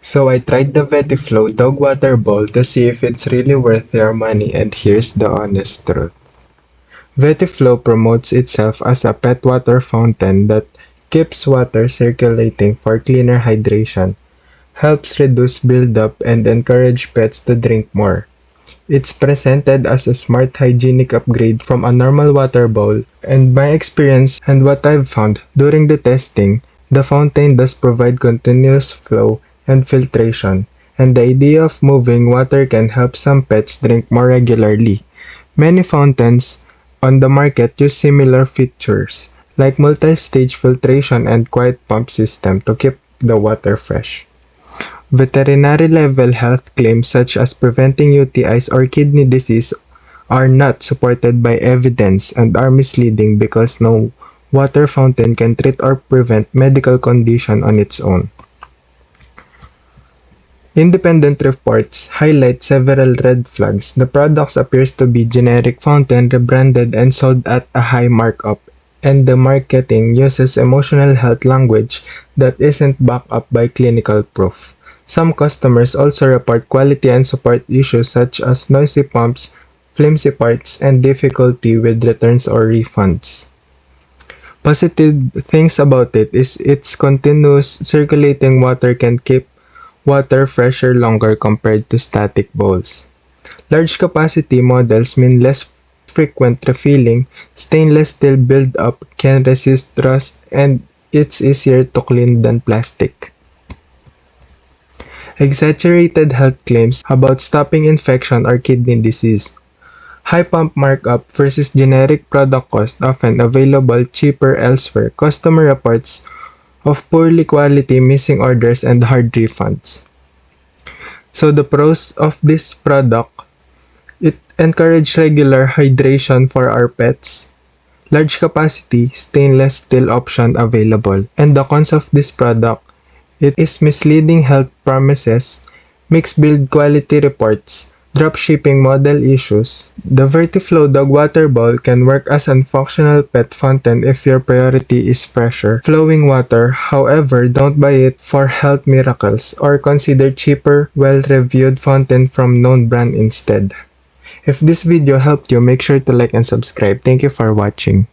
So I tried the Vetiflow dog water bowl to see if it's really worth your money, and here's the honest truth. Vetiflow promotes itself as a pet water fountain that keeps water circulating for cleaner hydration, helps reduce buildup, and encourage pets to drink more. It's presented as a smart hygienic upgrade from a normal water bowl, and my experience and what I've found during the testing, the fountain does provide continuous flow and filtration, and the idea of moving water can help some pets drink more regularly. Many fountains on the market use similar features, like multi-stage filtration and quiet pump system to keep the water fresh. Veterinary-level health claims such as preventing UTIs or kidney disease are not supported by evidence and are misleading because no water fountain can treat or prevent medical condition on its own. Independent reports highlight several red flags. The product appears to be generic fountain rebranded and sold at a high markup, and the marketing uses emotional health language that isn't backed up by clinical proof. Some customers also report quality and support issues such as noisy pumps, flimsy parts, and difficulty with returns or refunds. Positive things about it is its continuous circulating water can keep water fresher longer compared to static bowls. Large capacity models mean less frequent refilling, stainless steel build-up can resist rust, and it's easier to clean than plastic. Exaggerated health claims about stopping infection or kidney disease. High pump markup versus generic product cost often available cheaper elsewhere. Customer reports of poorly quality missing orders and hard refunds. So the pros of this product, it encourages regular hydration for our pets. Large capacity stainless steel option available. And the cons of this product, it is misleading health promises, mixed build quality reports, drop shipping model issues. The Vertiflow dog water bowl can work as a functional pet fountain if your priority is fresher, flowing water. However, don't buy it for health miracles or consider cheaper, well-reviewed fountain from known brand instead. If this video helped you, make sure to like and subscribe. Thank you for watching.